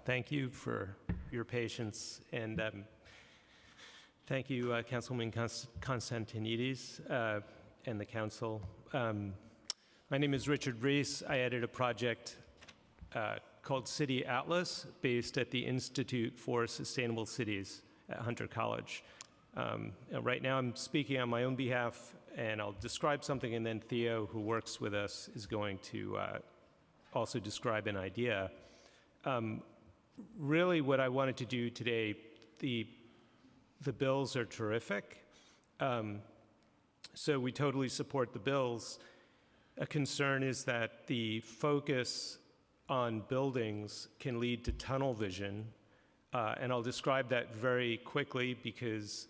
Thank you for your patience, and thank you, Councilman Constantinides and the council. My name is Richard Reiss. I edit a project called City Atlas, based at the Institute for Sustainable Cities at Hunter College. Right now I'm speaking on my own behalf, and I'll describe something, and then Theo, who works with us, is going to also describe an idea. Really what I wanted to do today, the bills are terrific. So we totally support the bills. A concern is that the focus on buildings can lead to tunnel vision. And I'll describe that very quickly, because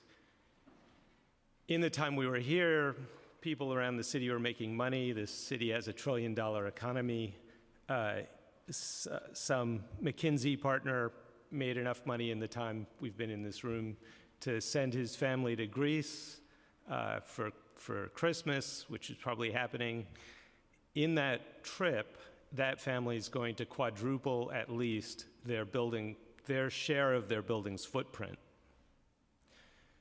in the time we were here, people around the city were making money. This city has a $1 trillion economy. Some McKinsey partner made enough money in the time we've been in this room to send his family to Greece for Christmas, which is probably happening. In that trip, that family is going to quadruple at least their share of their building's footprint.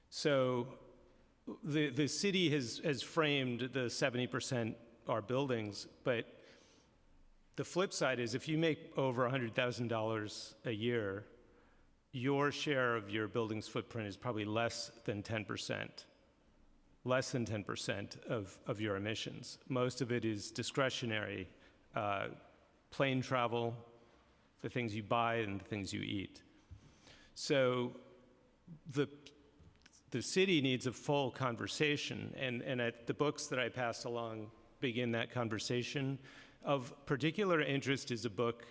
So the city has framed the 70% are buildings, but the flip side is if you make over $100,000 a year, your share of your building's footprint is probably less than 10%. Less than 10% of your emissions. Most of it is discretionary, plane travel, the things you buy and the things you eat. So the city needs a full conversation, and the books that I passed along begin that conversation. Of particular interest is a book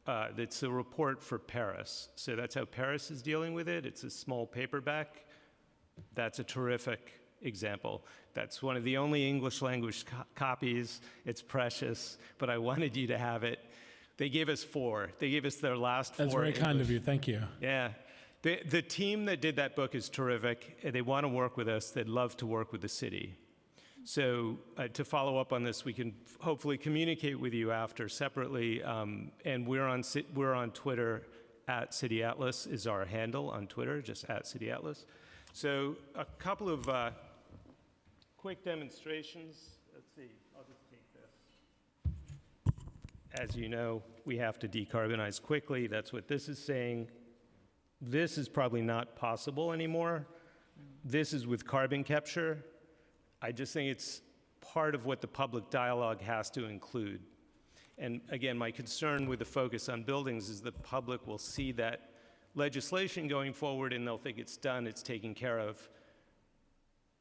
that's a report for Paris. So that's how Paris is dealing with it. It's a small paperback. That's a terrific example. That's one of the only English language copies. It's precious, but I wanted you to have it. They gave us 4. They gave us their last 4. That's very kind of you. Thank you. Yeah. The team that did that book is terrific. They want to work with us. They'd love to work with the city. So to follow up on this, we can hopefully communicate with you after separately. And we're on Twitter. @CityAtlas is our handle on Twitter, just @CityAtlas. So a couple of quick demonstrations. Let's see, I'll just take this. As you know, we have to decarbonize quickly. That's what this is saying. This is probably not possible anymore. This is with carbon capture. I just think it's part of what the public dialogue has to include. And again, my concern with the focus on buildings is the public will see that legislation going forward and they'll think it's done, it's taken care of.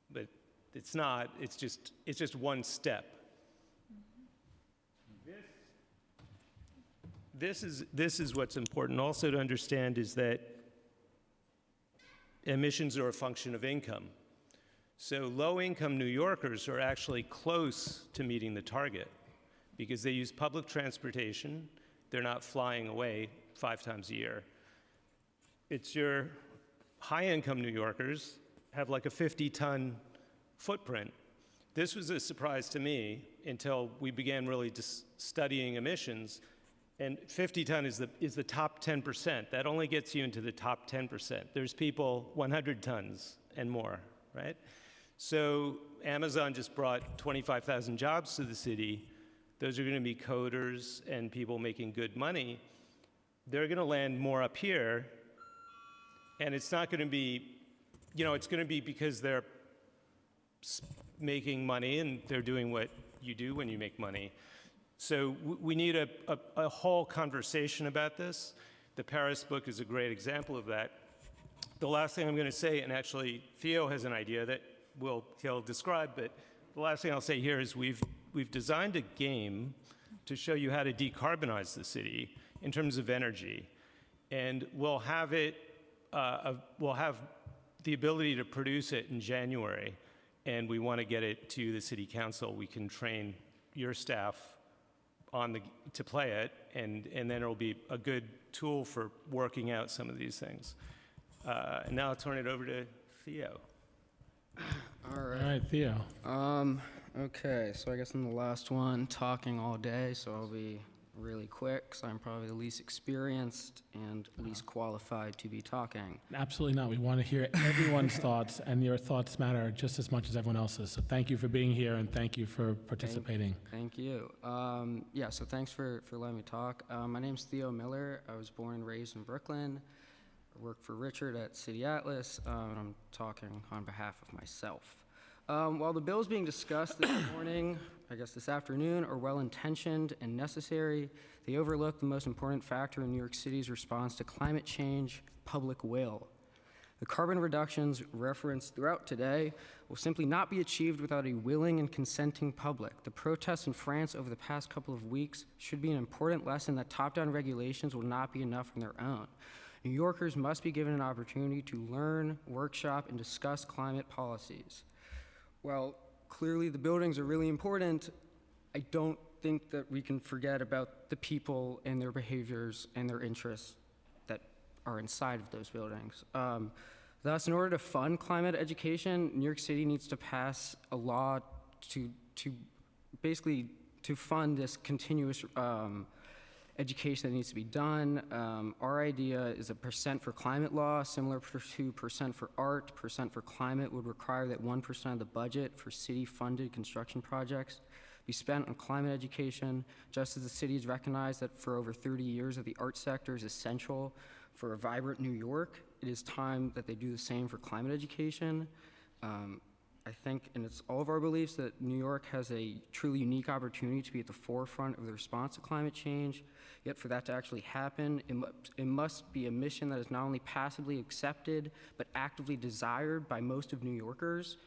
But it's not, it's just one step. This is what's important also to understand, is that emissions are a function of income. So low-income New Yorkers are actually close to meeting the target because they use public transportation. They're not flying away 5 times a year. It's your high-income New Yorkers have like a 50-ton footprint. This was a surprise to me until we began really studying emissions. And 50-ton is the top 10%. That only gets you into the top 10%. There's people 100 tons and more, right? So Amazon just brought 25,000 jobs to the city. Those are going to be coders and people making good money. They're going to land more up here, and it's not going to be, it's going to be because they're making money and they're doing what you do when you make money. So we need a whole conversation about this. The Paris book is a great example of that. The last thing I'm going to say, and actually Theo has an idea that he'll describe, but the last thing I'll say here is we've designed a game to show you how to decarbonize the city in terms of energy, and we'll have the ability to produce it in January, and we want to get it to the city council. We can train your staff to play it, and then it'll be a good tool for working out some of these things. And now I'll turn it over to Theo. All right, Theo. Okay, so I guess I'm the last one talking all day, so I'll be really quick, because I'm probably the least experienced and least qualified to be talking. Absolutely not. We want to hear everyone's thoughts, and your thoughts matter just as much as everyone else's. So thank you for being here, and thank you for participating. Thank you. Yeah, so thanks for letting me talk. My name's Theo Miller. I was born and raised in Brooklyn. I work for Richard at City Atlas, and I'm talking on behalf of myself. While the bills being discussed this morning, I guess this afternoon, are well-intentioned and necessary, they overlook the most important factor in New York City's response to climate change: public will. The carbon reductions referenced throughout today will simply not be achieved without a willing and consenting public. The protests in France over the past couple of weeks should be an important lesson that top-down regulations will not be enough on their own. New Yorkers must be given an opportunity to learn, workshop, and discuss climate policies. Well, clearly the buildings are really important. I don't think that we can forget about the people and their behaviors and their interests that are inside of those buildings. Thus, in order to fund climate education, New York City needs to pass a law to basically to fund this continuous education that needs to be done. Our idea is a % for climate law, similar to % for art. % for climate would require that 1% of the budget for city-funded construction projects be spent on climate education, just as the city has recognized that for over 30 years that the art sector is essential for a vibrant New York. It is time that they do the same for climate education. I think, and it's all of our beliefs, that New York has a truly unique opportunity to be at the forefront of the response to climate change. Yet for that to actually happen, it must be a mission that is not only passively accepted, but actively desired by most of New Yorkers.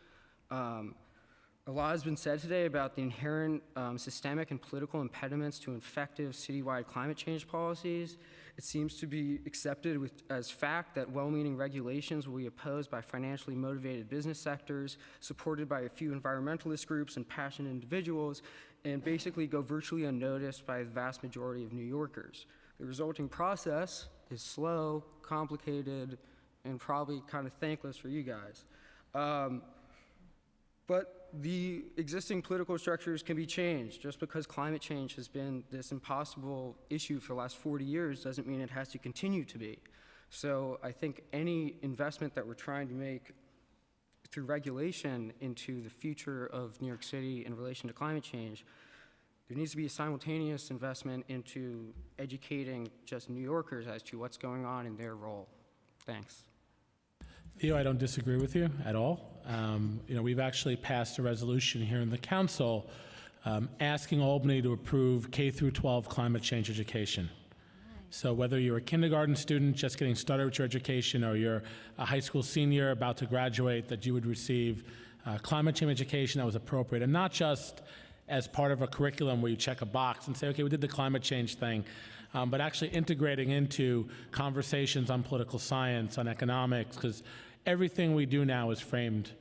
A lot has been said today about the inherent systemic and political impediments to effective citywide climate change policies. It seems to be accepted as fact that well-meaning regulations will be opposed by financially motivated business sectors, supported by a few environmentalist groups and passionate individuals, and basically go virtually unnoticed by the vast majority of New Yorkers. The resulting process is slow, complicated, and probably kind of thankless for you guys. But the existing political structures can be changed. Just because climate change has been this impossible issue for the last 40 years doesn't mean it has to continue to be. So I think any investment that we're trying to make through regulation into the future of New York City in relation to climate change, there needs to be a simultaneous investment into educating just New Yorkers as to what's going on in their role. Thanks. Theo, I don't disagree with you at all. We've actually passed a resolution here in the council asking Albany to approve K through 12 climate change education. So whether you're a kindergarten student just getting started with your education, or you're a high school senior about to graduate, that you would receive climate change education that was appropriate, and not just as part of a curriculum where you check a box and say, okay, we did the climate change thing, but actually integrating into conversations on political science, on economics, because everything we do now is framed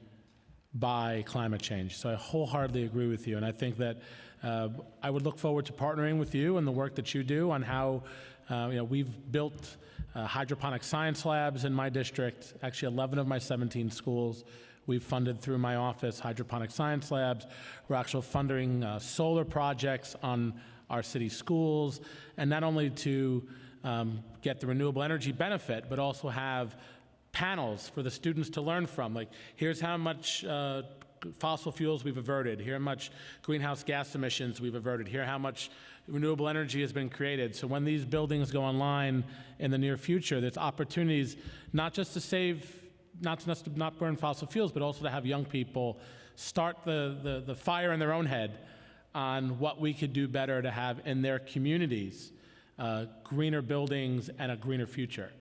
by climate change. So I wholeheartedly agree with you, and I think that I would look forward to partnering with you and the work that you do on how, we've built hydroponic science labs in my district, actually 11 of my 17 schools. We've funded through my office hydroponic science labs. We're actually funding solar projects on our city schools, and not only to get the renewable energy benefit, but also have panels for the students to learn from. Like, here's how much fossil fuels we've averted, here how much greenhouse gas emissions we've averted, here how much renewable energy has been created. So when these buildings go online in the near future, there's opportunities not just to save, not to not burn fossil fuels, but also to have young people start the fire in their own head on what we could do better to have in their communities greener buildings and a greener future.